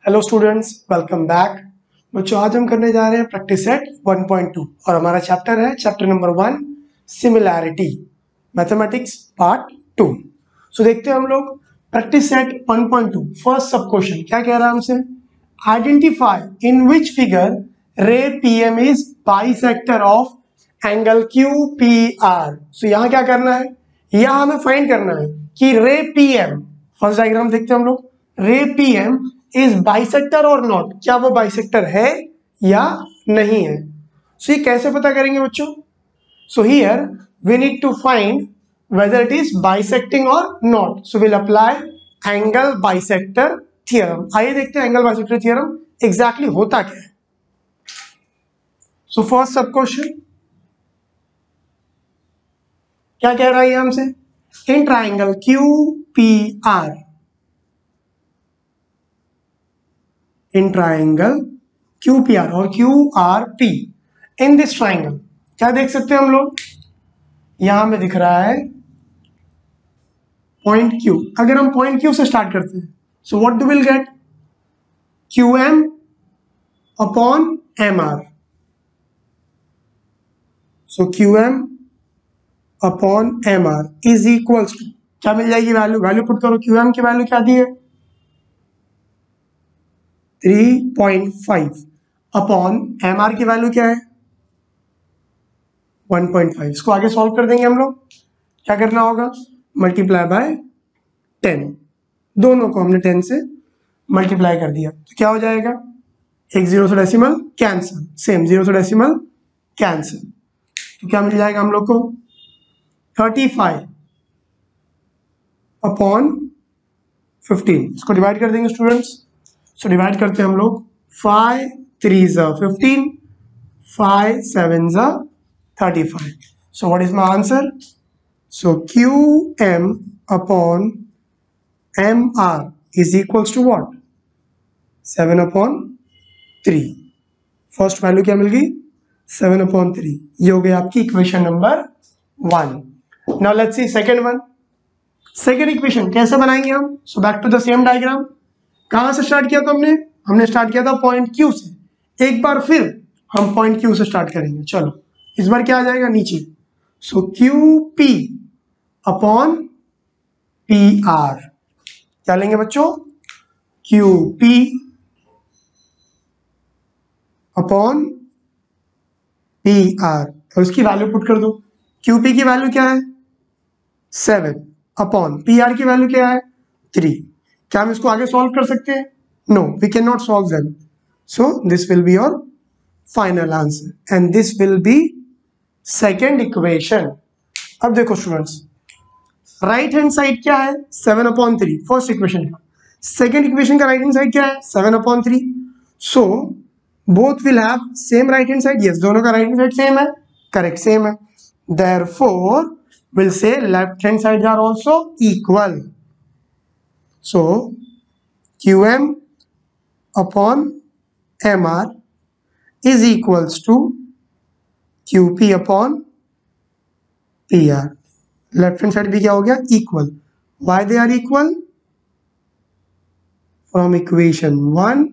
Hello students, welcome back. बच्चों, आज हम करने जा रहे हैं प्रैक्टिस सेट 1.2 और हमारा चैप्टर है chapter number 1 similarity mathematics part 2। So देखते हैं हम लोग प्रैक्टिस सेट 1.2 फर्स्ट सब क्वेश्चन क्या कह रहा है हमसे। Identify in which figure ray PM is bisector of angle Q P R. So यहाँ क्या करना है, यहाँ हमें फाइंड करना है कि रे पीएम, फर्स्ट डायग्राम देखते हैं हम लोग, रे पीएम इज बाइसेक्टर और नॉट, क्या वो बाइसेक्टर है या नहीं है। सो ये कैसे पता करेंगे बच्चों। So here we need to find whether it is bisecting or not. So we'll apply angle bisector theorem. आइए देखते हैं एंगल bisector theorem exactly होता क्या है। So first सब क्वेश्चन क्या कह रहा है हमसे, in triangle Q P are, in triangle QPR और QRP, इन दिस ट्राइंगल क्या देख सकते हैं हम लोग, यहां में दिख रहा है पॉइंट Q। अगर हम पॉइंट Q से स्टार्ट करते हैं, so what do will get, QM upon MR। So QM upon MR is equals to, क्या मिल जाएगी वैल्यू पुट करो। QM की वैल्यू क्या दी है 3.5 अपॉन MR की वैल्यू क्या है 1.5। इसको आगे सॉल्व कर देंगे हम लोग। क्या करना होगा, मल्टीप्लाई बाय 10, दोनों को हमने 10 से मल्टीप्लाई कर दिया तो क्या हो जाएगा, एक जीरो से डेसिमल कैंसिल, सेम जीरो से डेसिमल कैंसिल, तो क्या मिल जाएगा हम लोग को 35 अपॉन 15। इसको डिवाइड कर देंगे स्टूडेंट्स। सो डिवाइड करते हैं हम लोग, 5 3 15, 5 7 35। सो what is my answer, so QM upon MR is equals to what, 7 upon 3। First value क्या मिल गई 7 upon 3। ये हो गई आपकी equation number 1। Now let's see second one. Second equation कैसे बनाएंगे हम, so back to the same diagram. कहां से स्टार्ट किया था हमने स्टार्ट किया था पॉइंट Q से। एक बार फिर हम पॉइंट Q से स्टार्ट करेंगे। चलो इस बार क्या आ जाएगा नीचे, सो QP अपॉन PR, क्या लेंगे बच्चों, QP अपॉन PR और उसकी वैल्यू पुट कर दो। QP की वैल्यू क्या है 7 अपॉन PR की वैल्यू क्या है 3। क्या हम इसको आगे सॉल्व कर सकते हैं, no we can not solve them. So this will be your final answer and this will be second equation. अब देखो स्टूडेंट्स, राइट हैंड साइड क्या है 7 अपॉन 3 फर्स्ट इक्वेशन का, सेकेंड इक्वेशन का राइट हैंड साइड क्या है 7 upon 3। So both will have same right hand side, yes दोनों का राइट हैंड साइड सेम है, करेक्ट सेम है। देयरफॉर विल से left hand side are also equal. So QM upon MR is equals to QP upon PR। Left hand side भी क्या हो गया equal. Why they are equal, from equation 1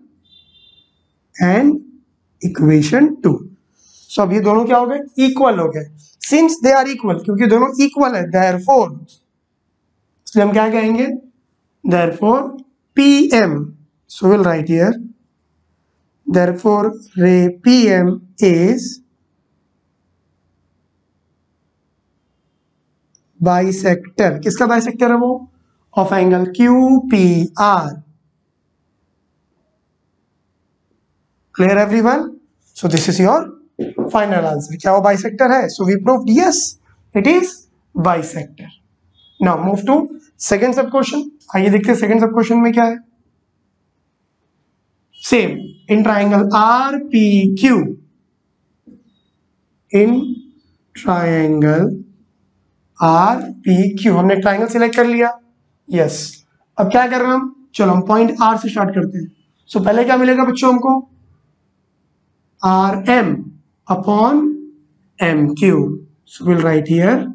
and equation 2। So अब ये दोनों क्या हो गए इक्वल हो गए। सिंस दे आर इक्वल, क्योंकि दोनों इक्वल है, देयरफॉर इसलिए हम क्या कहेंगे, therefore PM, so will write here, therefore ray PM is bisector, किसका बाइसेक्टर है वो, of angle QPR। Clear everyone, so this is your final answer. क्या वो बाइसेक्टर है, so we proved yes it is bisector. Now move to second sub question. आइए देखते हैं second sub question में क्या है। Same in triangle RPQ, in triangle RPQ, हमने ट्राइंगल सिलेक्ट कर लिया, यस। अब क्या कर रहे हैं हम, चलो हम पॉइंट R से स्टार्ट करते हैं। सो पहले क्या मिलेगा बच्चों हमको, RM upon MQ। So will write here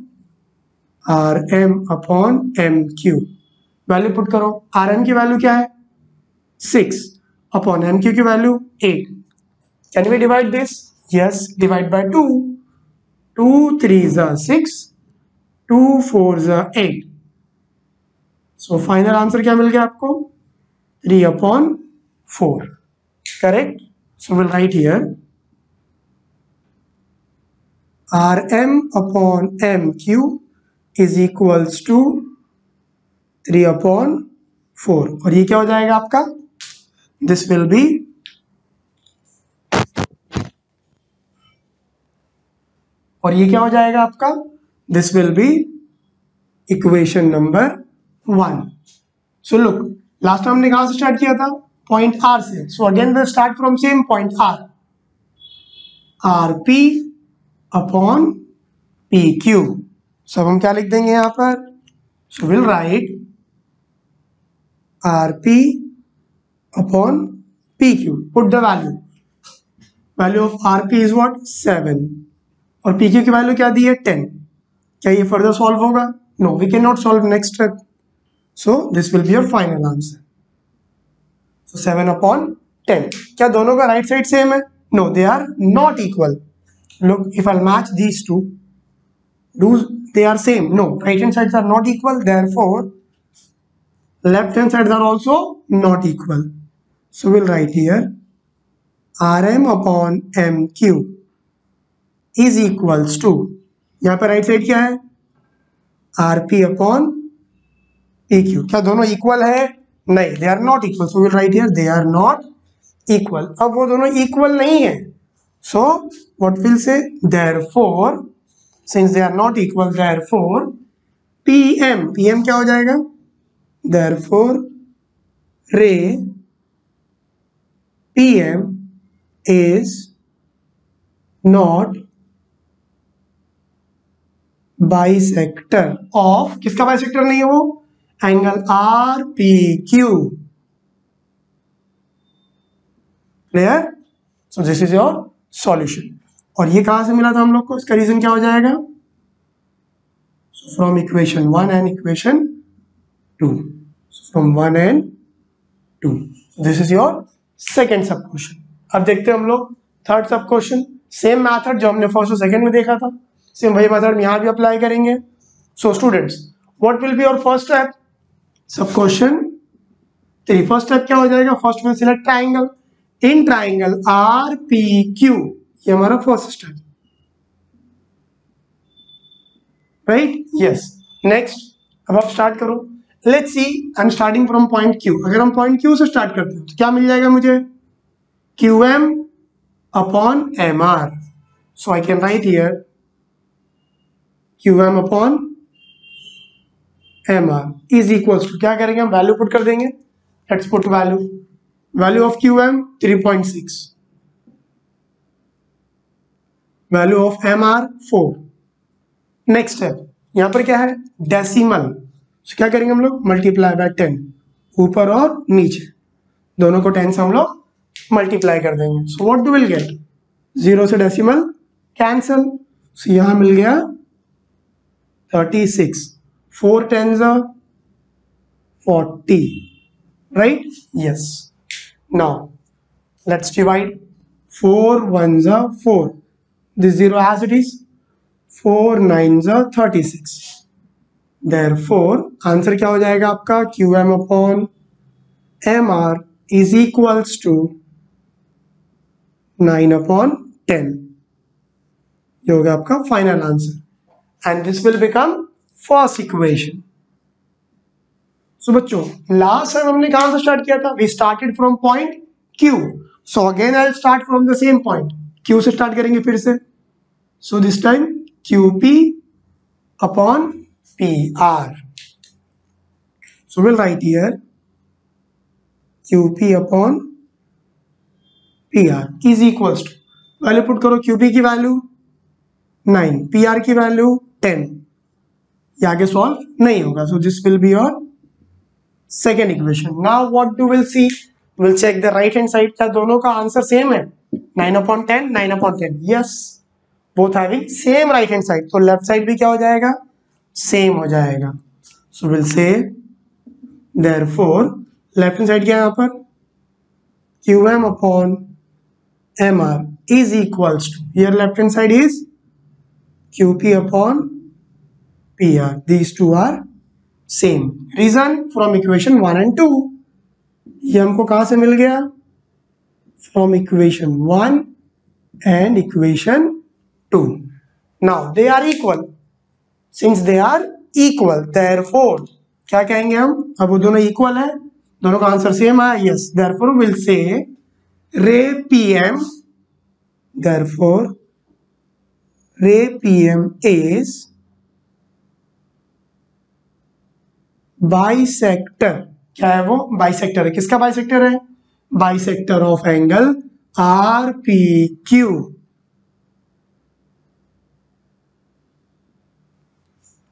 RM upon MQ। Value put करो, RM की वैल्यू क्या है 6 अपॉन एम क्यू की value 8. Can we divide this? Yes, divide by 2. 2 3 6, 2 4 8. So final answer क्या मिल गया आपको? 3/4. Correct. So will write here Rm upon MQ is equals to 3/4. और ये क्या हो जाएगा आपका? दिस विल बी और ये क्या हो जाएगा आपका? This will be equation number 1. So look, last time हमने कहां से स्टार्ट किया था? पॉइंट आर से. So again will start from same point R. RP upon PQ. सब हम क्या लिख देंगे यहां पर? So will write RP upon PQ. Put the value. Value of RP is what? 7. और PQ की वैल्यू क्या दी है? 10. क्या ये फर्दर सॉल्व होगा? No, we cannot solve next step. So this will be your final answer. So 7/10. क्या दोनों का राइट साइड सेम है? No, they are not equal. Look, if I'll match these two, do they are same? No, right hand sides are not equal. Therefore, left hand sides are also not equal. So we'll write here Rm upon MQ is equals to, यहाँ पर right side क्या है? RP upon PQ. क्या दोनों equal है? नहीं, they are not equal. So we'll write here they are not equal. अब वो दोनों इक्वल नहीं है. So what we'll say? Therefore, since they are not equal, therefore PM क्या हो जाएगा? Therefore ray PM is not bisector of, किसका bisector नहीं है वो? Angle RPQ. Clear? So this is your solution. और ये कहां से मिला था हम लोग को? इसका रीजन क्या हो जाएगा? From equation 1 and equation 2. From 1 and 2. This is your second सब क्वेश्चन. अब देखते हैं हम लोग थर्ड सब क्वेश्चन. सेम मैथड जो हमने फर्स्ट और सेकेंड में देखा था, सेम वही मेथड यहाँ भी अप्लाई करेंगे. So students, what will be your first step? सब क्वेश्चन 3. फर्स्ट स्टेप क्या हो जाएगा? फर्स्ट में select triangle. In triangle RPQ, ये हमारा first step. Right? Yes. Next, अब आप स्टार्ट करो. Let's see, I am starting from point Q. अगर हम पॉइंट Q से स्टार्ट करते हैं तो क्या मिल जाएगा मुझे? QM upon MR. So I can write here QM upon MR is equals to, क्या करेंगे हम? वैल्यू पुट कर देंगे. Let's put value. Value of QM 3.6. Value of MR 4. Next step, यहां पर क्या है? डेसिमल. so क्या करेंगे हम लोग? Multiply by 10. ऊपर और नीचे दोनों को 10 से हम लोग मल्टीप्लाई कर देंगे. सो व्हाट डू विल गेट? 0 से डेसिमल कैंसल. सो यहां मिल गया 36. 4 10s are 40. Right? Yes. Now let's divide. 4 1s are 4. This 0 as it is. 4 9s are 36. Therefore answer क्या हो जाएगा आपका? QM upon MR is equals to 9/10. ये होगा आपका final answer. And this will become first equation. So बच्चों, last time हमने कहां से स्टार्ट किया था? We started from point Q. So again I start from the same point. Q से स्टार्ट करेंगे फिर से. So this time QP upon PR. So will write here QP upon PR is equals to, value put करो. QP की value 9, PR की value 10. ये आगे solve नहीं होगा. So this will be your second equation. Now what do will see? Will check the right hand side. क्या दोनों का आंसर सेम है? 9/10 9/10. Yes, both having same right hand side. तो लेफ्ट साइड भी क्या हो जाएगा? सेम हो जाएगा. So will say therefore left hand side क्या है यहाँ पर? QM upon MR is equals to, here left hand side is QP upon PR. These two are same. Reason from equation 1 and 2. ये हमको कहाँ से मिल गया? From equation 1 and equation 2. Now they are equal. Since they are equal, therefore क्या कहेंगे हम? अब वो दोनों equal है, दोनों का आंसर सेम है. Yes, therefore we'll say ray PM. Therefore ray PM is bisector. क्या है वो? बाइसेक्टर है. किसका बाइसेक्टर है? Bisector of angle RPQ.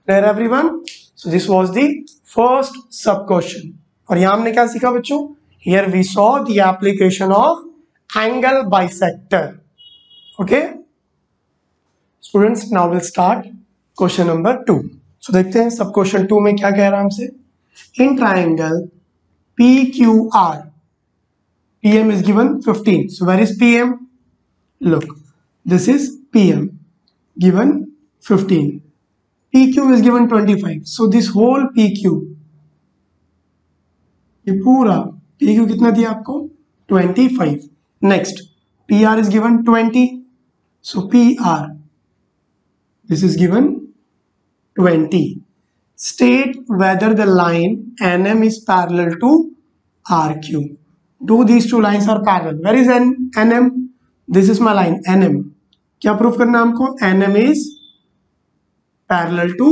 Clear everyone? So this was the first sub question. और यहां हमने क्या सीखा बच्चों? Here we saw the application of angle bisector. Okay? Students, now we'll start question number 2. So देखते हैं सब क्वेश्चन 2 में क्या कह रहा है हमसे. In triangle PQR, PM is given 15. So where is PM? Look, this is PM given 15. PQ is given 25. So this whole PQ, ये पूरा PQ कितना दिया आपको? 25. Next, PR is given 20. So PR, this is given 20. State whether the line NM is parallel to RQ. Do these two lines are parallel? Where is NM? This is my line NM. क्या proof करना है हमको? NM is parallel to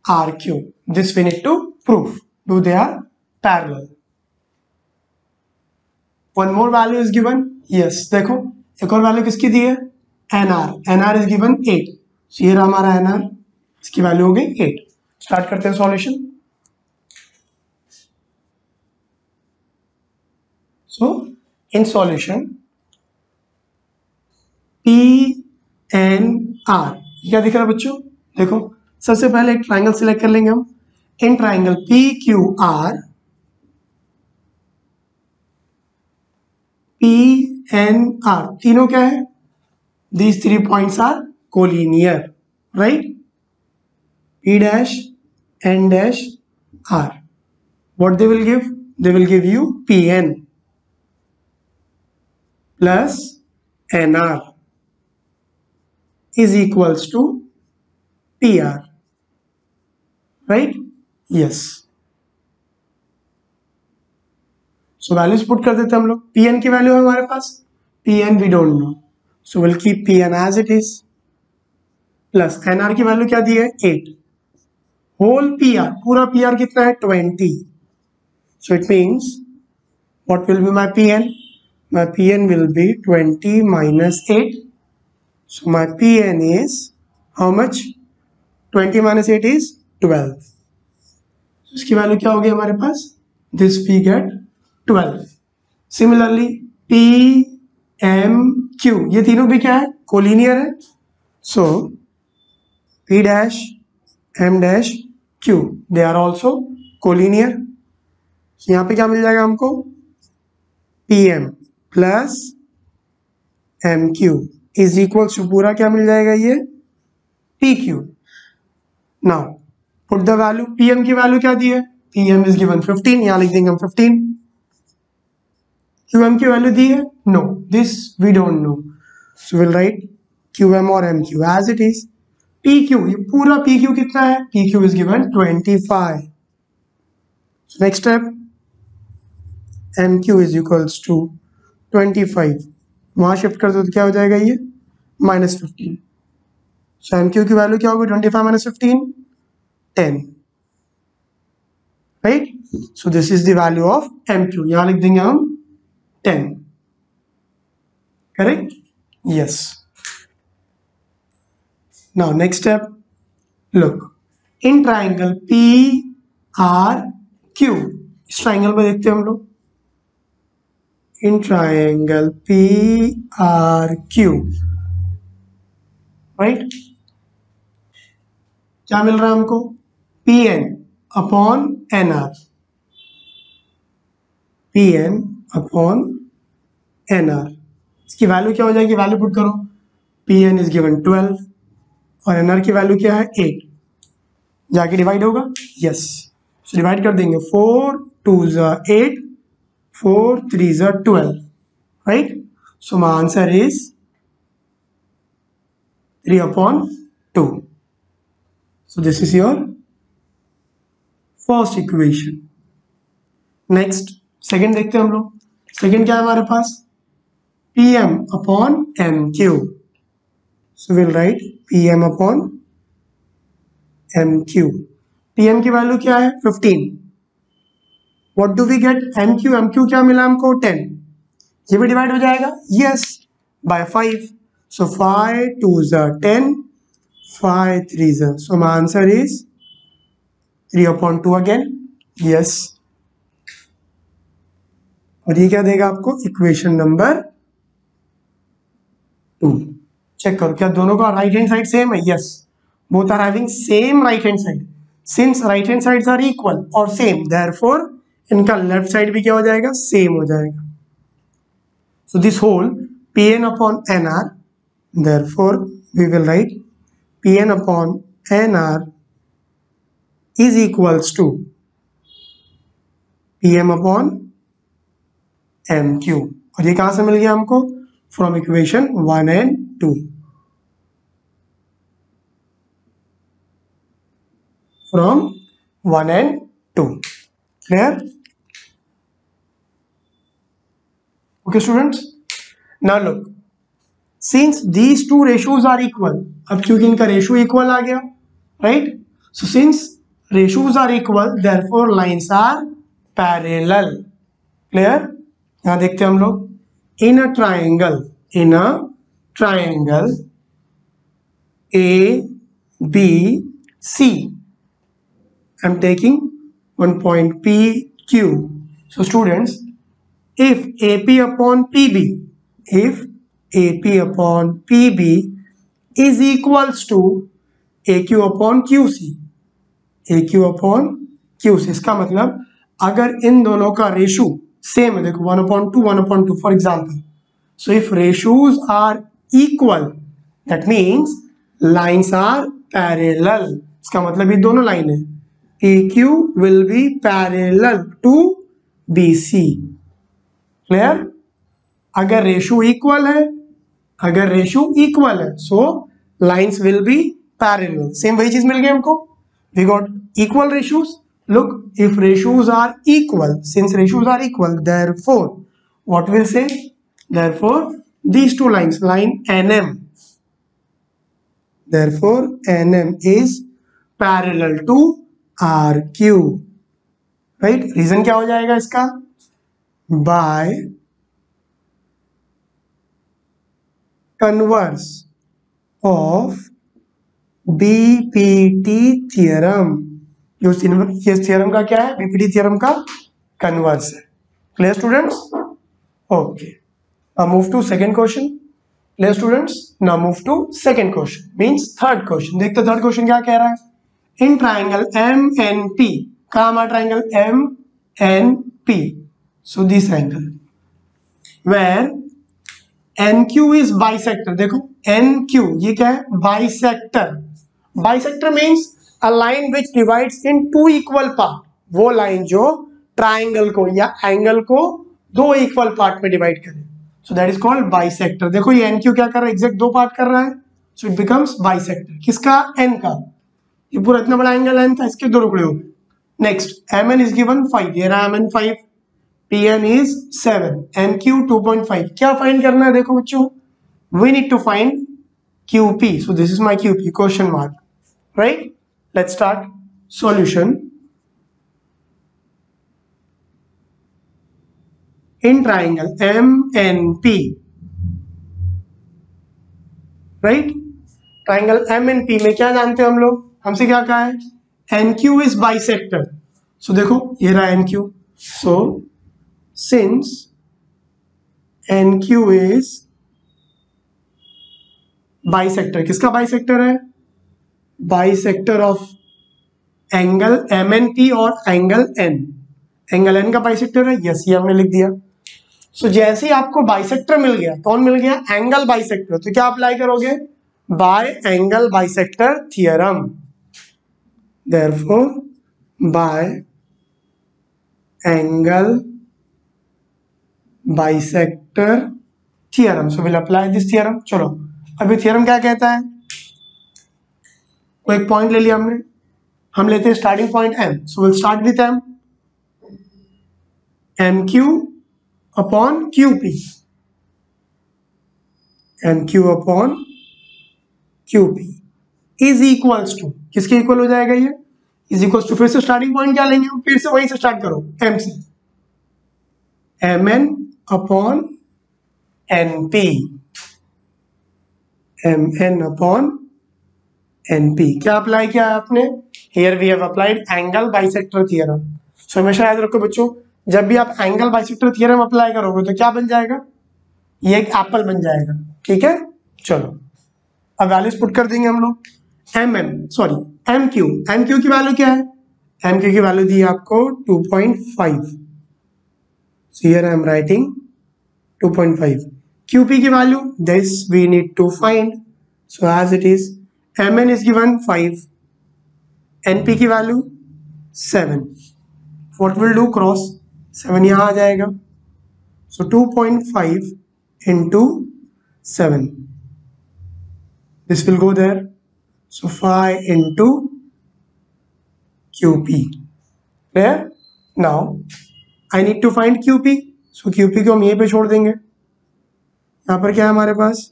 RQ. This we need to prove. Do they are parallel? One more value is given. Yes, देखो एक और value किसकी दी है? NR. NR is given 8. So ये हमारा NR, इसकी वैल्यू हो गई 8. स्टार्ट करते हैं solution. So in solution PNR क्या दिख रहा है बच्चों? देखो सबसे पहले एक ट्राइंगल सिलेक्ट कर लेंगे हम. इन ट्राइंगल PQR PNR तीनों क्या है? These 3 points are collinear, right? P dash N dash R. What they will give? They will give you PN plus NR is equals to PR, right? Yes. So values put कर देते हैं हम लोग. PN की value है हमारे पास. PN we don't know. So we'll keep PN as it is. Plus NR की value क्या दी है? 8. Whole PR, पूरा PR कितना है? 20. So it means what will be my PN? My PN will be 20 minus 8. So my PN is how much? 20 minus 8 is 12. So इसकी value क्या होगी हमारे पास? This we get 12. Similarly PMQ, ये तीनों भी क्या है? कोलिनियर है. So P dash M dash Q, they are also collinear. So यहाँ पे क्या मिल जाएगा हमको? PM plus MQ is equals to पूरा क्या मिल जाएगा ये? PQ. Now put the value. PM की वैल्यू क्या दी है? PM is given 15. यहाँ लिख देंगे हम 15. QM की वैल्यू दी है? No, this we don't know. So we'll write QM or MQ as it is. PQ, ये पूरा PQ कितना है? PQ is given 25. So next step, MQ is equals to 25. वहाँ शिफ्ट कर दो तो क्या हो जाएगा ये? -15. So MQ की वैल्यू क्या होगी? 25 minus 15, 10. Right? So this is the value of MQ. यहाँ लिख देंगे हम 10. Correct? Yes. Now next step, look, in triangle PRQ, इस ट्राइंगल में देखते हैं हम लोग. In triangle PRQ, right? क्या मिल रहा है हमको? PN upon NR. PN upon N R. इसकी वैल्यू क्या हो जाएगी, वैल्यू पुट करो, पी एन इज गिवन 12 और एन आर की वैल्यू क्या है 8, जाके डिवाइड होगा, यस, डिवाइड कर देंगे, 4 2 8, 4 3 12, right. So my answer is 3/2. So this is your first equation. Next, second देखते हैं हम लोग। second क्या है हमारे पास, Pm upon Mq. So we'll write Pm upon Mq. Pm की वैल्यू क्या है 15. What do we get? Mq, Mq क्या मिला हमको 10. ये भी डिवाइड हो जाएगा, yes, by 5. So 5 2 10, 5 3 so my answer is 3/2 again, yes. और ये क्या देगा आपको, इक्वेशन नंबर 2. चेक करो क्या दोनों का राइट हैंड साइड सेम है, yes, both are having same right hand side. Since right hand sides are equal और सेम, देयरफॉर इनका लेफ्ट साइड भी क्या हो जाएगा, सेम हो जाएगा। So this whole Pn upon Nr, therefore we will write Pn upon Nr is equals to Pm upon MQ। और ये कहां से मिल गया हमको, from equation 1 and 2, from 1 and 2, clear. Okay students, now look, since these two ratios are equal, अब क्योंकि इनका रेशियो इक्वल आ गया, right, so since ratios are equal therefore lines are parallel, clear. यहां देखते हैं हम लोग, in a triangle A B C, I'm taking one point P Q. So students, if AP upon PB is equals to AQ upon QC, इसका मतलब अगर इन दोनों का रेशो सेम है, देखो 1/2 for example, so if ratios are equal that means lines are parallel, इसका मतलब ये दोनों लाइन है, AQ will be parallel to BC, clear. अगर रेशो इक्वल है so lines will be parallel, same वही चीज मिल गई हमको, we got equal ratios. Look, if ratios are equal, since ratios are equal, therefore what we'll say, therefore these two lines, line NM, therefore NM is parallel to RQ, right। Reason क्या हो जाएगा इसका, by converse of BPT theorem, ये theorem का क्या है, BPT theorem का converse है, clear students. Okay, now move to second question, clear students. Now move to second question means third question. देखते थर्ड क्वेश्चन क्या कह रहा है, इन ट्राइंगल MNP, कहां हमारा triangle MNP, so this angle where NQ is bisector, देखो NQ ये क्या है, bisector means a line which divides in two equal part, वो लाइन जो ट्राइंगल को या एंगल को दो इक्वल पार्ट में डिवाइड करे, so that is called bisector. देखो ये NQ क्या कर रहा है, एग्जैक्ट दो पार्ट कर रहा है, सो इट बिकम्स बाइसेक्टर। किसका, N का, ये पूरा इतना बड़ा एंगल N था, इसके दो टुकड़े हो गए। नेक्स्ट MN इज गिवन 5, ये रहा MN 5, PN इज 7, NQ 2.5। क्या फाइंड करना है, देखो बच्चों, we need to find QP, so this is my QP, question mark, right. Let's start solution. In triangle MNP, right? Triangle MNP में क्या जानते हैं हम लोग, हमसे क्या कहा है, NQ is bisector. So देखो ये रहा NQ. So since NQ is bisector, किसका bisector है, बाइसेक्टर ऑफ एंगल MNP और एंगल N, एंगल N का बाइसेक्टर है, यस ये हमने लिख दिया। सो जैसे ही आपको बाइसेक्टर मिल गया, कौन मिल गया? एंगल बाइसेक्टर, तो क्या अप्लाई करोगे? Bye angle bisector theorem. Therefore by angle bisector theorem, so will apply this theorem. चलो अभी थियरम क्या कहता है? कोई एक पॉइंट ले लिया हमने, हम लेते हैं starting point m, so will start with m, mq upon qp, mq upon qp is equals to, किसके इक्वल हो जाएगा ये? इज इक्वल्स टू, फिर से स्टार्टिंग पॉइंट क्या लेंगे? फिर से वहीं से स्टार्ट करो, m से, mn upon np, mn upon np। क्या अप्लाई किया है आपने? Here we have applied angle bisector theorem. So हमेशा याद रखो बच्चों, जब भी आप एंगल बाइसेक्टर थियरम अप्लाई करोगे तो क्या बन जाएगा? ये एक एप्पल बन जाएगा, ठीक है। चलो अब वैल्यूज पुट कर देंगे हम लोग। एमक्यू की वैल्यू क्या है? एमक्यू की वैल्यू दी है आपको 2.5, so here I am writing 2.5। QP की value this we need to find, so as it is mn is given 5, np की value 7, what will do? Cross 7 यहाँ आ जाएगा, so 2.5 into 7, this will go there, so 5 into qp, clear? now I need to find qp, so qp को हम यहीं पे छोड़ देंगे। यहाँ पर क्या है हमारे पास?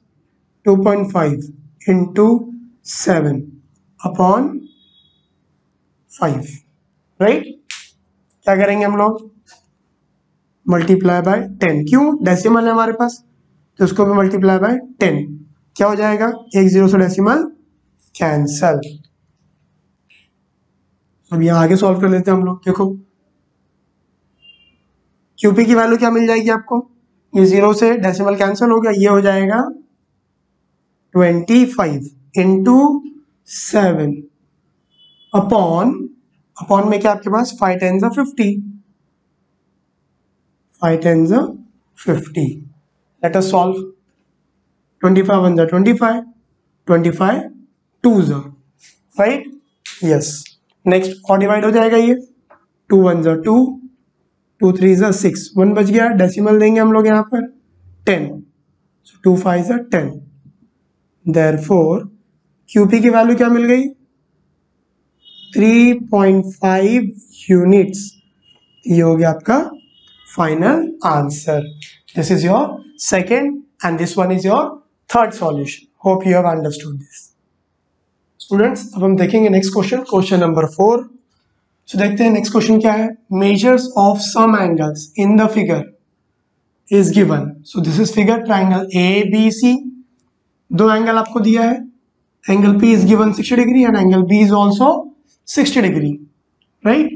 2.5 into 7 अपॉन 5, राइट? क्या करेंगे हम लोग? मल्टीप्लाई बाय 10, क्यों? डेसिमल है हमारे पास तो उसको भी मल्टीप्लाई बाय 10, क्या हो जाएगा? एक जीरो से डेसिमल कैंसल। अब यहाँ आगे सॉल्व कर लेते हैं हम लोग। देखो क्यूपी की वैल्यू क्या मिल जाएगी आपको? ये जीरो से डेसिमल कैंसिल हो गया, ये हो जाएगा 25 इंटू 7 अपॉन में क्या आपके पास? 5 10 50, 5 10 50। Let us solve. 25 1 25, 25 2 right? Yes. Next और डिवाइड हो जाएगा ये, 2 1 2, 2 3 6, 1 बच गया। डेसिमल देंगे हम लोग यहाँ पर 10, 2 5 10। देयरफॉर क्यूपी की वैल्यू क्या मिल गई? 3.5 यूनिट्स। ये हो गया आपका final answer. This is your second and this one is your third solution. Hope you have understood this. Students अब हम देखेंगे next question, question number 4। So देखते हैं नेक्स्ट क्वेश्चन क्या है। Measures of some angles in the figure is given. So this is figure triangle A B C. दो angle आपको दिया है, angle P is given 60 degree and angle B is also 60 degree, right?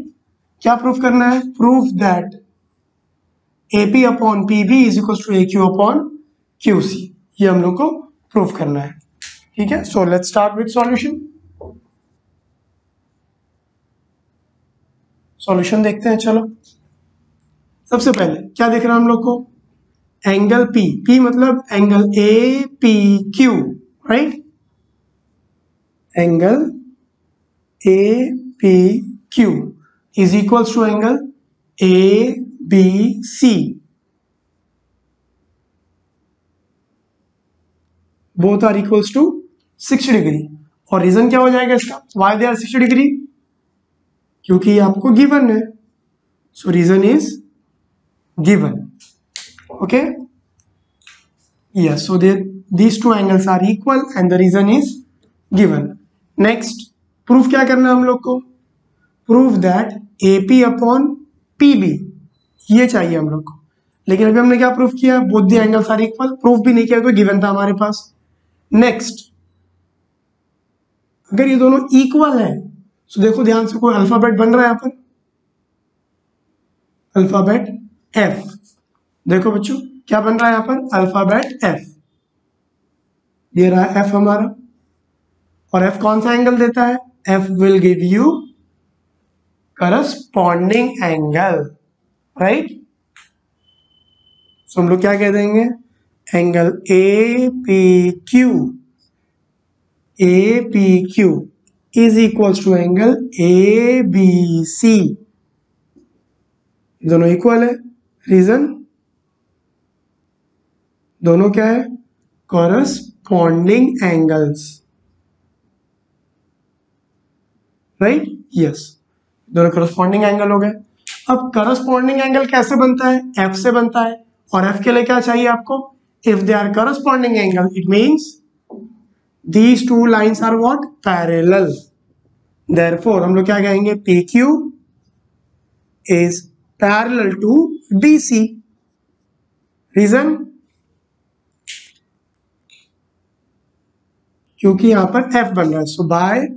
क्या proof करना है? Proof that AP upon PB is equal to AQ upon QC। ये हम लोग को प्रूफ करना है, ठीक है। सो let's start with solution. Solution देखते हैं। चलो सबसे पहले क्या देख रहा है हम लोग को? एंगल P मतलब angle APQ, right? Angle APQ is equals to angle ABC. Both are equals to 60 degree. और रीजन क्या हो जाएगा इसका? Why they are 60 degree? क्योंकि ये आपको गिवन है, so reason is given. Okay, yes, so these two angles are equal and the reason is given. Next proof क्या करना है हम लोग को? Proof that AP upon PB, ये चाहिए हम लोग को। लेकिन अभी हमने क्या प्रूफ किया? Both the angles are equal. Proof भी नहीं किया तो गिवन था हमारे पास। नेक्स्ट अगर ये दोनों इक्वल है तो देखो ध्यान से, कोई अल्फाबेट बन रहा है यहाँ पर, अल्फाबेट F। देखो बच्चों क्या बन रहा है यहाँ पर? Alphabet F। ये रहा F हमारा, और F कौन सा एंगल देता है? F will give you corresponding angle, right? सो हम लोग क्या कह देंगे, angle A P Q is equals to angle A B C, दोनों इक्वल है। रीजन, दोनों क्या है, कॉरस्पॉन्डिंग एंगल्स, राइट, यस, दोनों कॉरस्पॉन्डिंग एंगल हो गए। अब कॉरस्पॉन्डिंग एंगल कैसे बनता है, एफ से बनता है, और एफ के लिए क्या चाहिए आपको, if they are corresponding angle it means these two lines are what, parallel, therefore हम लोग क्या कहेंगे, P Q is parallel to B C. Reason, क्योंकि यहां पर एफ बन रहा है, so by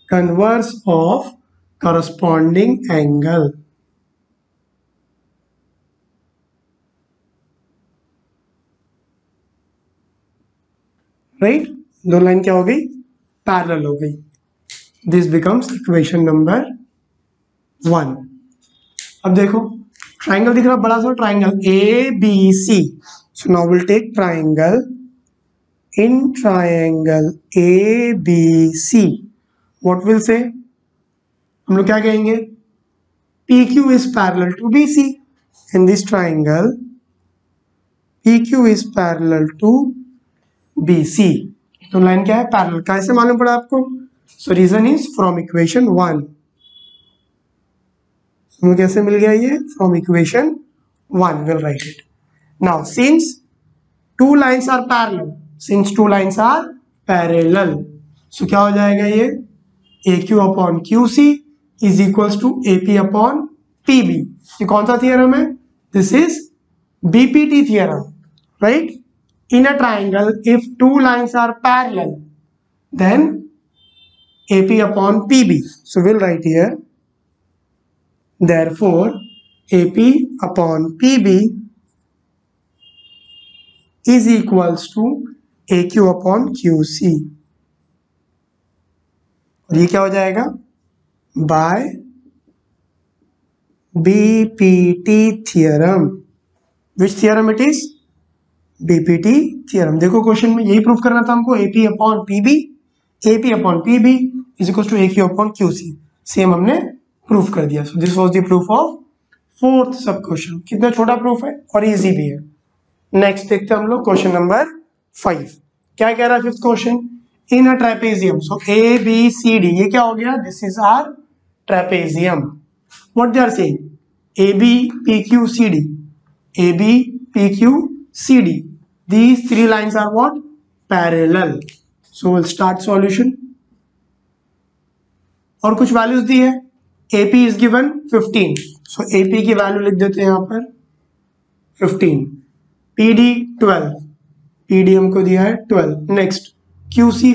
converse of corresponding angle, right, दो लाइन क्या हो गई, पैरेलल हो गई। This becomes equation number 1। अब देखो ट्राइंगल दिख रहा बड़ा सा triangle A B C, so now will take triangle, in triangle A B C what will say, हम लोग क्या कहेंगे, PQ is parallel to BC. In this triangle, PQ is parallel to BC. तो line क्या है, parallel, कैसे मालूम पड़ा आपको, so reason is from equation 1, हमें कैसे मिल गया ये, from equation 1, will write it now. Since two lines are parallel, since two lines are parallel, so क्या हो जाएगा ये, AQ upon QC is equals to AP upon PB। ये कौन सा थियरम है, this is BPT theorem, right. In a triangle if two lines are parallel then AP upon PB, so we'll write here therefore AP upon PB is equals to AQ upon QC, और ये क्या हो जाएगा, by BPT theorem। Which theorem it is, BPT theorem। देखो question में यही proof करना था हमको, AP upon PB is equal to AQ upon QC, same हमने प्रूफ कर दिया। So this was the proof of fourth sub question. कितना छोटा प्रूफ है और इजी भी है। नेक्स्ट देखते हैं हम लोग क्वेश्चन नंबर 5। क्या कह रहा है fifth question, in a trapezium, so ABCD, ये क्या हो गया, this is our trapezium, what they are saying, AB PQ CD, AB PQ CD, these three lines are what, parallel, so we'll start solution। और कुछ values दी है, AP is given 15, so AP की value लिख देते हैं यहाँ पर 15, PD 12, PD हमको दिया है 12, नेक्स्ट QC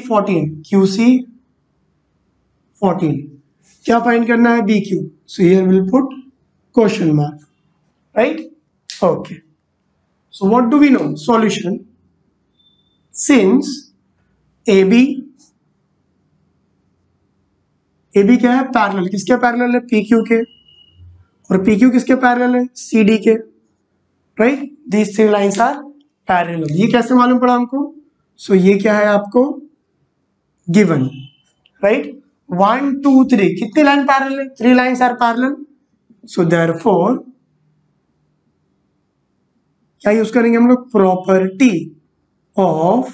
14, क्या फाइंड करना है, BQ, so here we'll put question mark, right, okay, so what do we know, solution, since AB क्या है, पैरेलल, किसके पैरेलल है, PQ के, और PQ किसके पैरेलल है, CD के, right, these three lines are parallel। ये कैसे मालूम पड़ा हमको, so ये क्या है आपको given, राइट, 1 2 3, कितनी लाइन पैरेलल है, 3 lines are parallel, so therefore क्या यूज करेंगे हम लोग, property of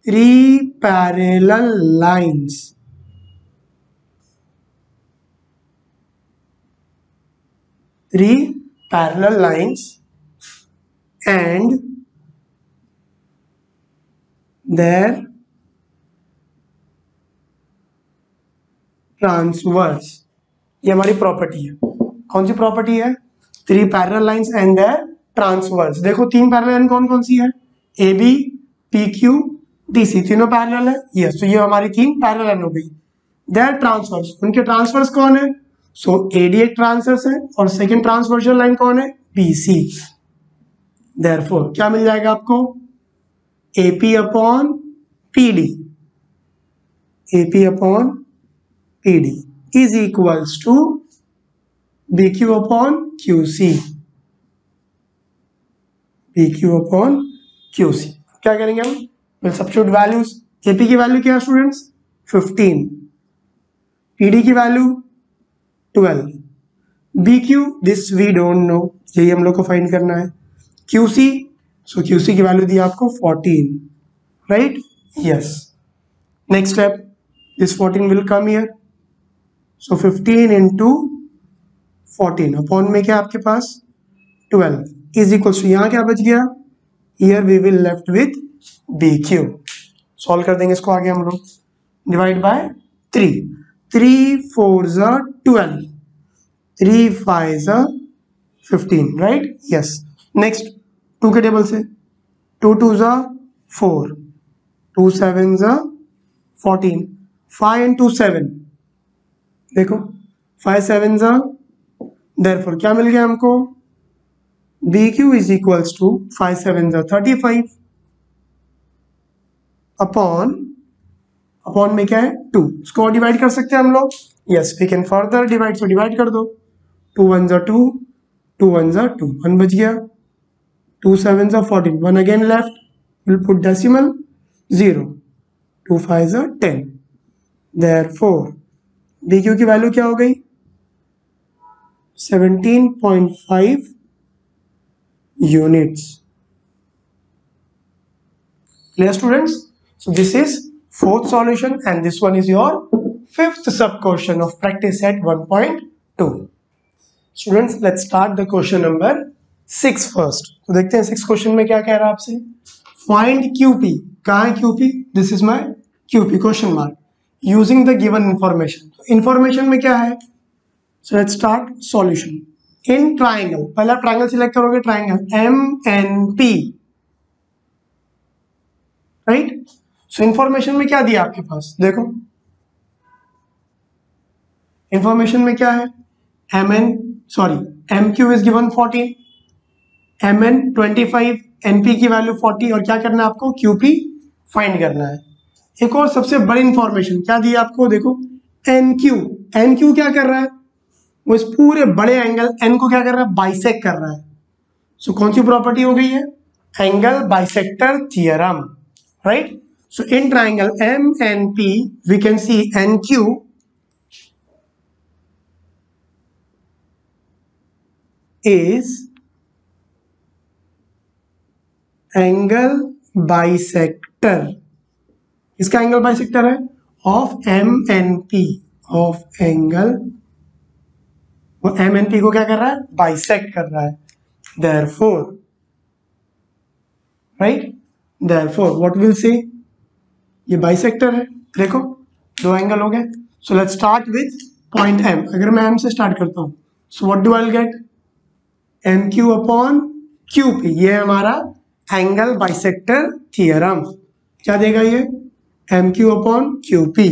3 parallel lines, and their transverse, ये हमारी प्रॉपर्टी है। कौन सी प्रॉपर्टी है, 3 parallel lines and their transverse. देखो 3 पैरेलल लाइन कौन कौन सी है, AB PQ DC, तीनों पैरेलल है, यस, तो ये हमारी 3 पैरेलल लाइन हो गई। देयर ट्रांसवर्स, उनके ट्रांसवर्स कौन है, सो AD एक ट्रांसवर्स है, और सेकेंड ट्रांसवर्सल लाइन कौन है, BC। देयरफॉर क्या मिल जाएगा आपको, AP upon PD, AP upon PD is equals to B Q upon Q C, B Q upon Q C. क्या करेंगे हम, विल सब्स्टिट्यूट वैल्यूज। एपी की वैल्यू क्या है स्टूडेंट्स, 15, पीडी की value 12, B Q this we don't know, यही हम लोग को फाइंड करना है। क्यू सी, सो क्यू सी की वैल्यू दी आपको 14, right, yes. Next step, this 14 will come here, so 15 into 14 upon में क्या आपके पास 12 इज इक्वल टू, यहाँ क्या बच गया, here we will left with B Q. Solve कर देंगे इसको आगे हम लोग, divide by 3, 3 4 12, 3 5 15, right, yes. Next 2 के टेबल से, 2 2 4, 2 7 14, 5 into 7, देखो 5 7 देयरफॉर क्या मिल गया हमको, B Q is equals to 5 7 35 upon, upon में क्या है 2, इसको डिवाइड कर सकते हैं हम लोग, yes we can further divide, so divide कर दो, 2 1 2, 2 1 2, 1 बच गया, 2 7 14, 1 again left, will put decimal 0, 2 5 10, therefore B Q की वैल्यू क्या हो गई, 17.5 units. Clear students? So this is fourth solution and this one is your fifth sub question of practice set 1.2. Students, let's start the question number 6 first. तो देखते हैं 6 question में क्या कह रहा है आपसे, find QP, कहाँ है QP, this is my QP question mark, using the given information. Information में क्या है, so let's start solution. In triangle, पहला ट्राइंगल सिलेक्ट करोगे, ट्राइंगल MNP, राइट। सो इंफॉर्मेशन में क्या दिया आपके पास, देखो इंफॉर्मेशन में क्या है, MQ is given 14, MN 25, NP की वैल्यू 40, और क्या करना है आपको, QP फाइंड करना है। एक और सबसे बड़ी इंफॉर्मेशन क्या दी आपको, देखो NQ क्या कर रहा है, वो इस पूरे बड़े एंगल N को क्या कर रहा है, बाइसेक्ट कर रहा है। सो कौन सी प्रॉपर्टी हो गई है, angle bisector theorem, right. So in triangle MNP we can see NQ is angle bisector, इसका एंगल बाइसेक्टर है ऑफ MNP, ऑफ एंगल, वो MNP को क्या कर रहा है, बाइसेक्ट कर रहा है, therefore, right, therefore what we'll say, ये बाइसेक्टर है, देखो दो एंगल हो गए। सो let's start with point M, अगर मैं M से स्टार्ट करता हूं, सो what do I get, MQ upon QP, ये हमारा एंगल बाइसेक्टर थियरम, क्या देगा ये, MQ upon QP।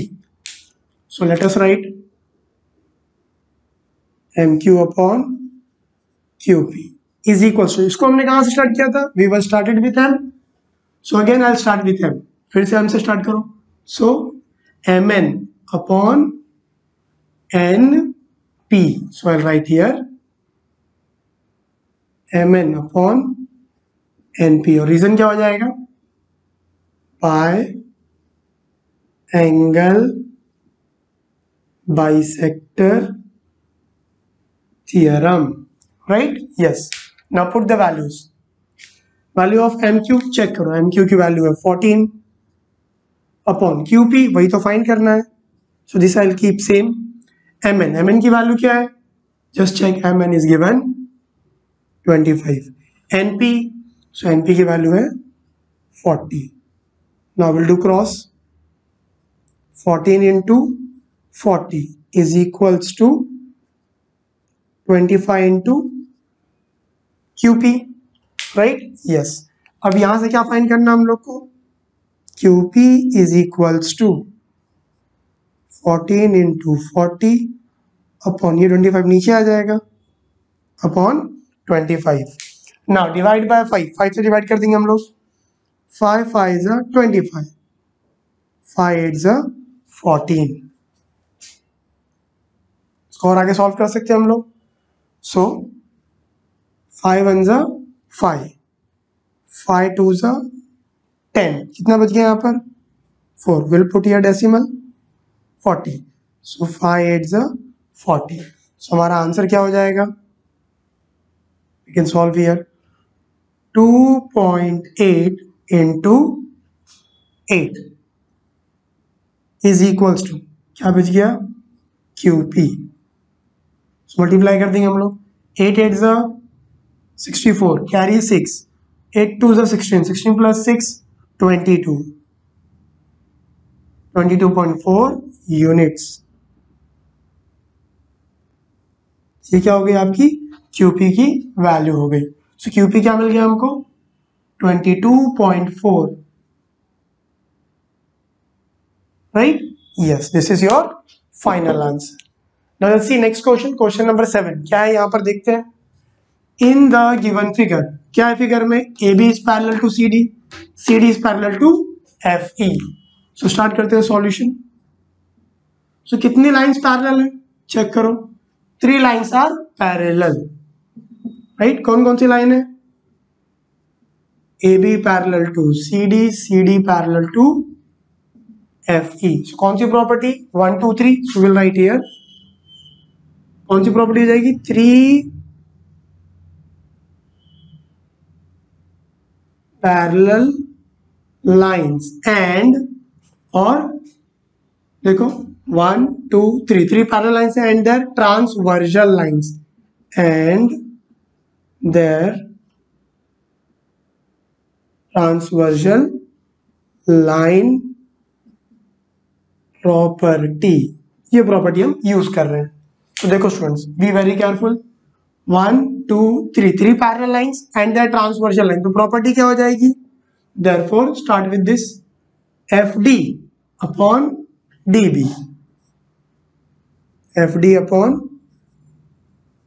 So let us write MQ upon QP is equal to, इसको हमने कहां से स्टार्ट किया था, we were started with M, so again I start with M, फिर से M से स्टार्ट करो, so MN upon NP, so I write here MN upon NP, और रीजन क्या हो जाएगा, by angle bisector theorem, right, yes. Now put the values, value of MQ check करो, MQ की वैल्यू है 14 अपॉन QP, वही तो फाइंड करना है, so this I will keep same. MN की वैल्यू क्या है, just check, MN is given 25, NP, so NP की वैल्यू है 40, now will do cross, 14 into 40 is equals to 25 into QP, right, yes. अब यहां से क्या फाइंड करना हम लोग को, QP is equals to 14 into 40 upon, ये 25 नीचे आ जाएगा, अपॉन 25। नाउ डिवाइड बाय 5, 5 से डिवाइड कर देंगे हम लोग, 5 5 25, 5 8 14, और आगे सॉल्व कर सकते हैं हम लोग, सो 5 1 जा 5, 5 2 जा 10, कितना बच गया यहाँ पर 4, विल पुट हियर डेसिमल 40, सो 5 8 जा 40, सो हमारा आंसर क्या हो जाएगा, we can solve here 2.8 into 8 is equals to, क्या बच गया, QP, मल्टीप्लाई कर देंगे हम लोग, 8 8 जा 64, कैरी 6, 8 2 जा 16, 16 प्लस 6 22, 22.4 यूनिट्स, ये क्या हो गई आपकी QP की वैल्यू हो गई। सो QP क्या मिल गया हमको 22.4, right, yes, this is your final answer. Now let's C next question, question number 7 क्या है यहाँ पर देखते हैं। इन द गिवन फिगर, क्या है फिगर में, AB is parallel to CD, CD is parallel to FE। So start करते हैं सॉल्यूशन। सो कितनी लाइंस पैरेलल है, चेक करो, 3 लाइंस आर पैरेलल, राइट, कौन कौन सी लाइन है, AB parallel to CD, CD parallel to FE। So कौन सी property, 1 2 3, so will write here, कौन सी प्रॉपर्टी हो जाएगी, 3 पैरेलल लाइंस एंड, और देखो 1 2 3, 3 parallel lines and their transversal lines, and their transversal line property, ये प्रॉपर्टी हम यूज कर रहे हैं। तो देखो students, be very careful, 1 2 3, 3 parallel lines and their transversal line, तो प्रॉपर्टी क्या हो जाएगी, therefore start with this FD upon DB, FD upon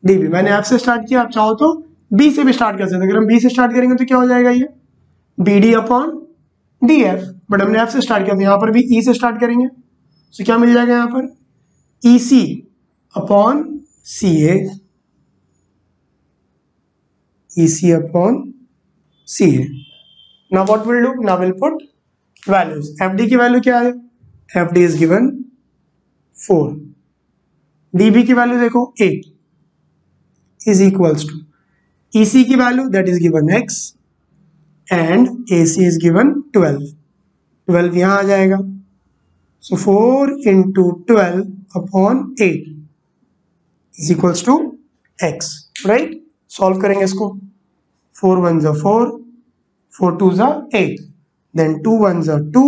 DB, मैंने F से स्टार्ट किया, आप चाहो तो B से भी स्टार्ट कर सकते हैं, अगर हम B से स्टार्ट करेंगे तो क्या हो जाएगा ये BD अपॉन DF, बट हमने F से स्टार्ट किया, तो यहाँ पर भी E से स्टार्ट करेंगे, तो क्या मिल जाएगा यहाँ पर EC upon CA, EC upon CA. Now what we'll do? Now we'll put values. FD की वैल्यू क्या है, FD is given 4, DB की वैल्यू देखो 8 is equals to EC की value that is given X and AC is given 12, 12 यहाँ आ जाएगा, so 4 into 12 upon 8 is equals to X, right? Solve करेंगे इसको, 4 1 जा 4, 4 2 जा 8, then 2 1 जा 2,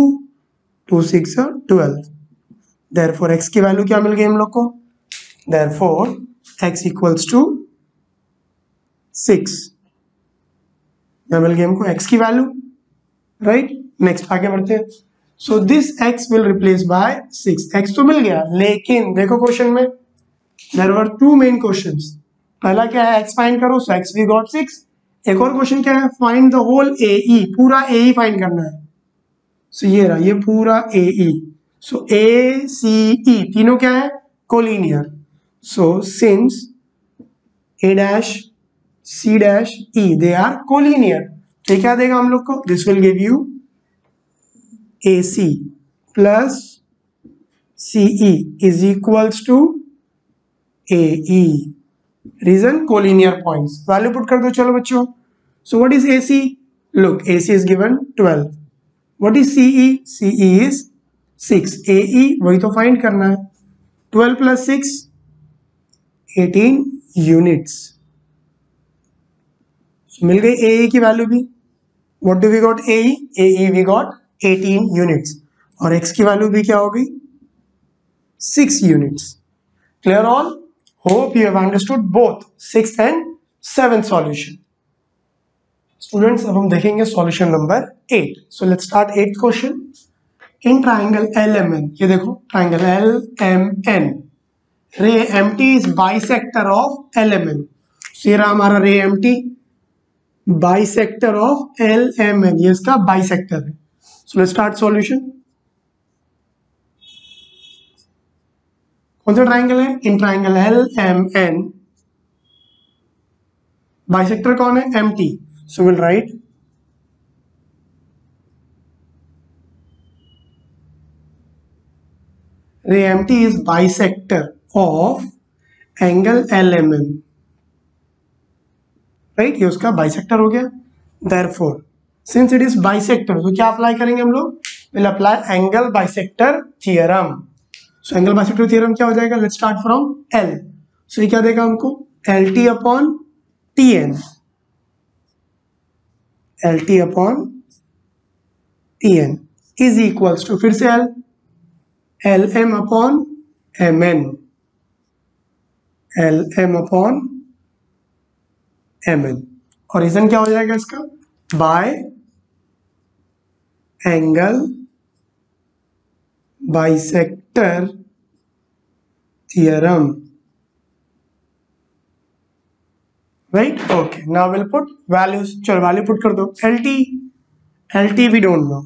2 6 जा 12, therefore x की वैल्यू क्या मिल गई हम लोग को, therefore x equals to 6, क्या मिल गई हमको x की वैल्यू, राइट। नेक्स्ट आगे बढ़ते हैं। So this x will replace by 6, x तो मिल गया, लेकिन देखो क्वेश्चन में देयर वर 2 मेन क्वेश्चंस, पहला क्या है, x फाइंड करो, सो x वी गॉट 6, एक और क्वेश्चन क्या है, फाइंड द होल AE, पूरा AE फाइंड करना है, सो ये रहा, ये पूरा AE, सो ACE तीनों क्या है, collinear, so since A dash C dash E they are collinear, तो क्या देगा हम लोग को, this will give you AC plus CE is equals to AE, reason collinear points, value put कर दो चलो बच्चों। So what is AC, look AC is given 12, what is CE, CE is 6, AE वही तो फाइंड करना है, 12 plus 6 18 units, मिल गई AE की वैल्यू भी, what do we got AE we got 18 units, और x की वैल्यू भी क्या हो गई 6 units. Clear all, hope you have understood both 6th and 7th solution. Students अब हम देखेंगे solution number 8। So let's start 8th question. In triangle LMN, ये देखो triangle LMN, ray MT is bisector of LMN, ये रहा हमारा रे MT, bisector of LMN, ये इसका बाइसेक्टर है। सो लेट्स स्टार्ट सॉल्यूशन। कौन सा ट्राइंगल है, इन ट्राइंगल LMN बाइसेक्टर कौन है? MT. So we'll write MT is bisector of angle LMM. Right, ये उसका बाइसेक्टर हो गया. Therefore, since it is bisector, तो क्या अप्लाई करेंगे हम लोग? We'll apply angle bisector theorem. So angle bisector theorem क्या हो जाएगा? Let's start from L. So ये क्या देगा हमको? LT upon TN. LT upon TN is equals to, फिर से L, LM upon MN. LM upon MN. और रीजन क्या हो जाएगा इसका? Bye angle bisector theorem. Right, okay. Now will put values. चलो वैल्यू पुट कर दो. LT we don't know,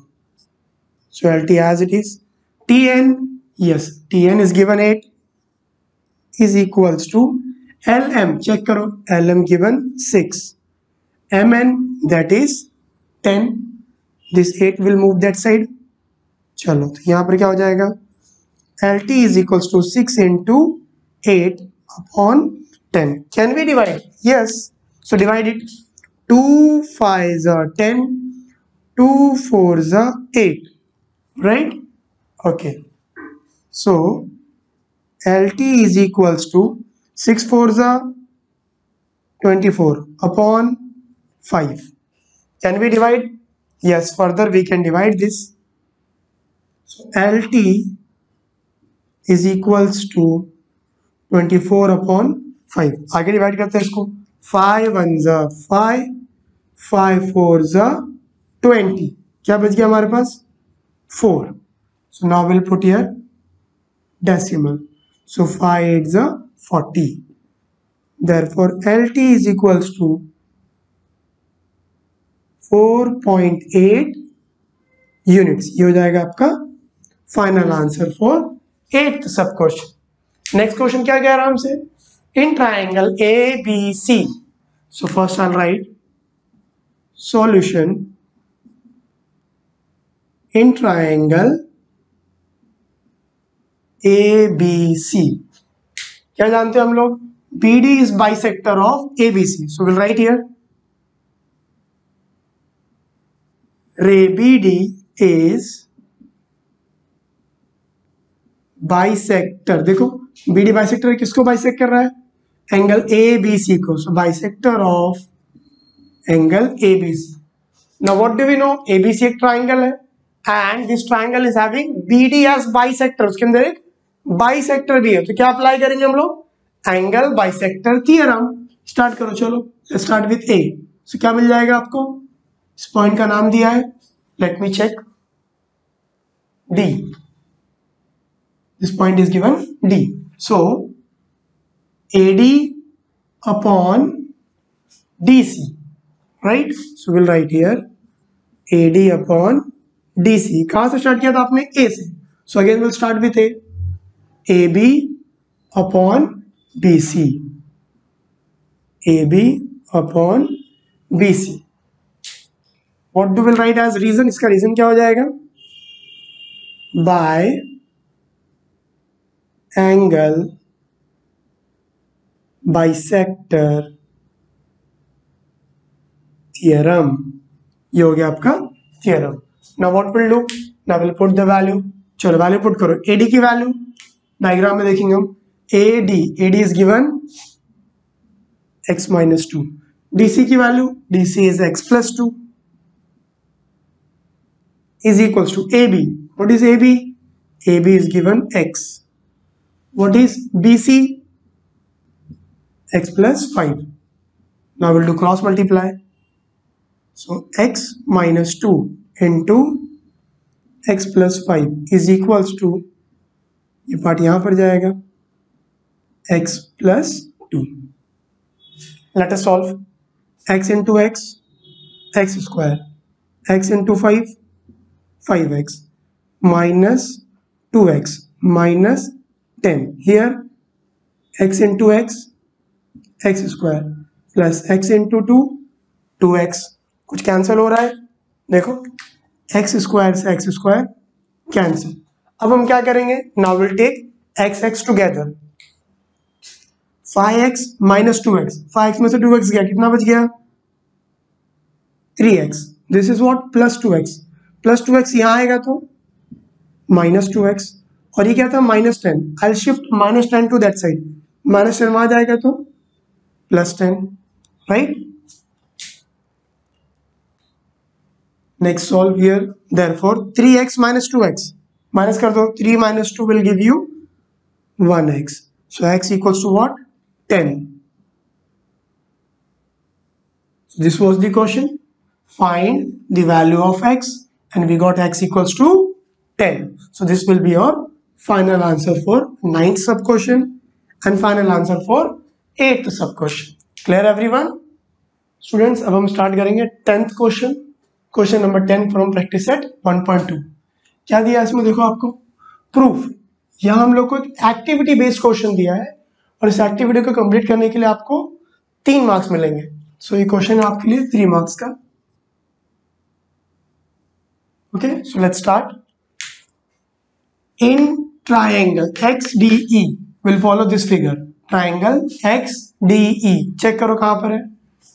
so LT as it is. TN, yes, TN is given 8 is equals to LM, check करो, LM given 6, MN that is 10. This 8 will move that side. चलो तो यहाँ पर क्या हो जाएगा? LT is equals to 6 into 8 upon 10. Can we divide? Yes. So divide it. 2 5s are 10. 2 4s are 8. Right? Okay. So LT is equals to 6 4s are 24 upon 5. Can we divide? Yes. Further we can divide this. So LT is equals to 24 upon 5. आगे divide करते हैं इसको. 5 1s are 5, 5 4s are 20. क्या बच गया हमारे पास? 4. So now we'll put here decimal. So 5 8s are 40. Therefore LT is equals to 4.8 units. ये हो जाएगा आपका फाइनल आंसर फॉर 8th सब क्वेश्चन. नेक्स्ट क्वेश्चन क्या कह रहा है हमसे? In triangle ABC. So first I right solution in triangle ABC. क्या जानते हैं हम लोग? BD is bisector of ABC. So we'll write here ray BD is bisector. देखो BD बाइसेक्टर किसको बाइसेक्ट कर रहा है? एंगल ABC को. So bisector of angle ABC. Now what do we know? ABC एक ट्राइंगल है and this triangle is having BD as bisector. उसके अंदर एक बाइसेक्टर भी है. तो क्या अप्लाई करेंगे हम लोग? Angle bisector theorem. स्टार्ट करो. चलो स्टार्ट विथ A. सो क्या मिल जाएगा आपको? इस पॉइंट का नाम दिया है, let me check, D. This point is given D. So AD upon DC, right? So we'll write here AD upon DC. कहाँ से स्टार्ट किया था आपने? A से. So again we'll start with A. AB upon BC. AB upon BC. What do we write as reason? इसका reason क्या हो जाएगा? By angle bisector theorem. ये हो गया आपका theorem. Now what will do? Now will put the value. चलो value put करो. AD की वैल्यू डायग्राम में देखेंगे हम. AD is given x minus 2. DC की value, DC is x plus 2 is equals to AB. What is AB? AB is given x. What is BC? X plus 5. Now we'll do cross multiply. So x minus 2 into x plus 5 is equals to, ये part यहाँ पर जाएगा, x plus 2. Let us solve. X into x, x square. X into 5, 5x. Minus 2x minus 10. Here x into x, x square. Plus x into 2x, कुछ cancel हो रहा है, देखो x square से एक्स स्क्वायर कैंसिल। अब हम क्या करेंगे, now will take x x together, 5x minus 2x, 5x में से 2x गया, कितना बच गया 3x, this is what plus 2x, plus 2x यहाँ आएगा तो माइनस 2x, और ये क्या था -10, I shift -10 to that side, -10 वहां जाएगा तो +10, right. Next solve here, therefore 3x minus 2x, minus कर दो, 3 minus 2 will give you 1x, so x equals to what 10. This was the question, find the value of x, and we got x equals to 10. So this will be your final answer for 9th sub question and final answer for 8th sub question. Clear everyone? Students, अब हम start करेंगे 10th question, question number 10 from practice set 1.2। क्या दिया है इसमें, देखो आपको proof, यहाँ हम लोग को एक एक्टिविटी बेस्ड क्वेश्चन दिया है और इस एक्टिविटी को कंप्लीट करने के लिए आपको 3 मार्क्स मिलेंगे। सो ये क्वेश्चन है आपके लिए 3 मार्क्स का। Okay, so let's start. In triangle XDE will follow this figure, triangle XDE, check करो कहां पर है,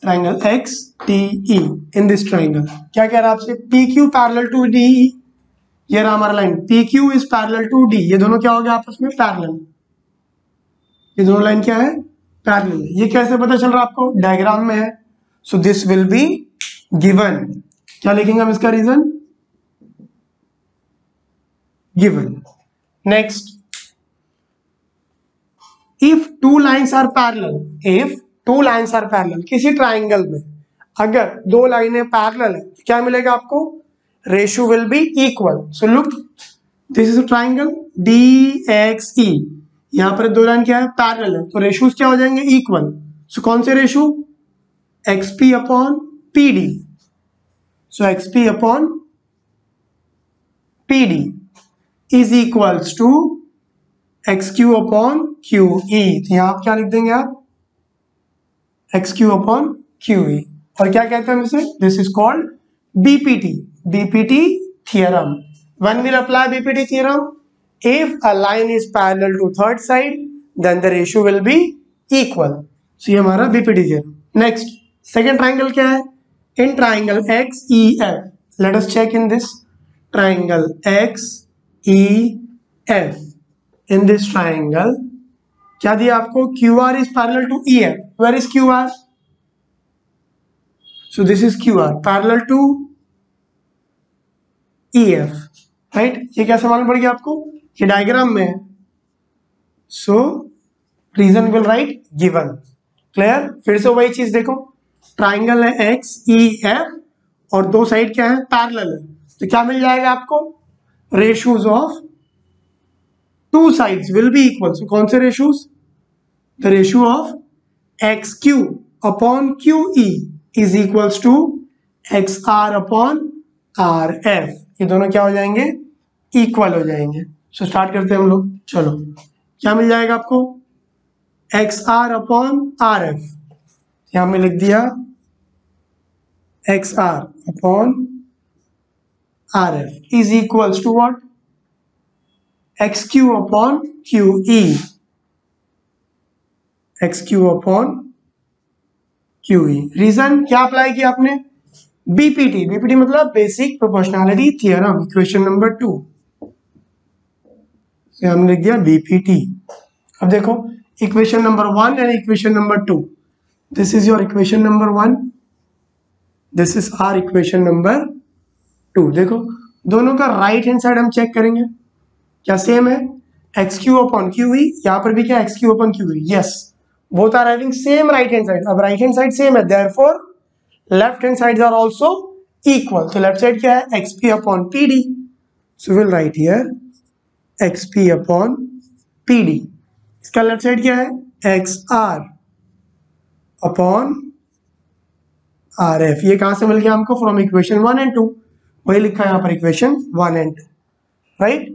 triangle XDE, in this triangle क्या कह रहा है आपसे, PQ पैरेलल टू DE, ये रहा हमारा line, PQ is parallel to D, ये दोनों क्या हो गया आपस में पैरेलल, ये दोनों लाइन क्या है पैरेलल, ये कैसे पता चल रहा है आपको, डायग्राम में है, so this will be given, क्या लिखेंगे हम इसका reason, given. Next, if two lines are parallel, if two lines are parallel, किसी ट्राइंगल में अगर 2 लाइनें पैरेलल है तो क्या मिलेगा आपको, ratio will be equal. So look, this is a triangle DXE, यहां पर 2 लाइन क्या है पैरेलल है, तो रेशियोज क्या हो जाएंगे इक्वल। सो कौन से ratio, XP upon PD, so XP upon PD is equals to XQ upon QE, तो यहां आप क्या लिख देंगे आप XQ अपॉन QE, और क्या कहते हैं इसे, this is called BPT theorem. When we'll apply BPT theorem, if a line is parallel to third side, then the ratio will be equal. So ये हमारा BPT theorem. Next, second triangle क्या है, in triangle XEF, let us check in this triangle XEF, in this triangle क्या दिया आपको, QR is parallel to EF, where is QR, so this is QR parallel to EF, right, ये कैसे मालूम पड़ गया आपको, ये डायग्राम में है, so reason will write given. Clear, फिर से वही चीज देखो, ट्राइंगल है XEF और 2 साइड क्या है पैरेलल है, तो क्या मिल जाएगा आपको, ratios of 2 sides will be equal. So कौन से ratios, the ratio of XQ upon QE is equals to XR upon RF, ये दोनों क्या हो जाएंगे इक्वल हो जाएंगे। सो स्टार्ट करते हैं हम लोग, चलो क्या मिल जाएगा आपको, XR अपॉन RF, यहां में लिख दिया XR upon RF is equals to what, XQ upon QE, XQ upon QE। Reason क्या अप्लाई किया आपने, BPT मतलब basic proportionality theorem, equation number 2 से हमने लिख दिया BPT। अब देखो equation number 1 and equation number 2, this is your equation number 1, this is our equation number 2। देखो दोनों का राइट हैंड साइड हम चेक करेंगे, क्या सेम है, XQ अपॉन QE, यहाँ पर भी क्या XQ upon QE, yes, both are having same right hand side. अब राइट हैंड साइड सेम है, therefore left hand sides are also equal, तो लेफ्ट साइड क्या है XP upon PD, so will write here XP upon PD, इसका left side क्या है XR upon RF, ये कहां से मिल गया हमको, फ्रॉम इक्वेशन 1 एंड 2, वही लिखा है यहाँ पर equation 1 and 2, right.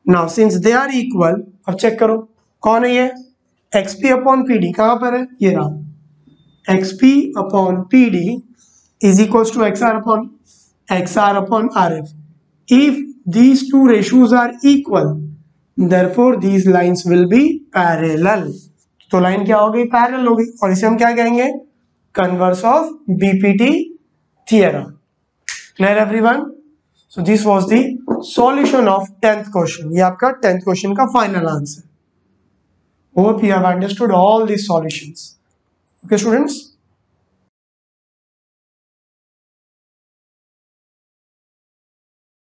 Now since they are equal, अब चेक करो कौन है ये, XP अपॉन PD कहां पर है, ये रहा, XP upon PD is equals to XR upon RF. If these two ratios are equal, therefore these lines will be parallel. तो लाइन क्या हो गई? पैरेलल हो गई, और इसे हम क्या कहेंगे? Converse of BPT theorem. Clear everyone? So this was the solution of 10th question. ये आपका 10th क्वेश्चन का final answer. Hope you have understood all these solutions. Okay students.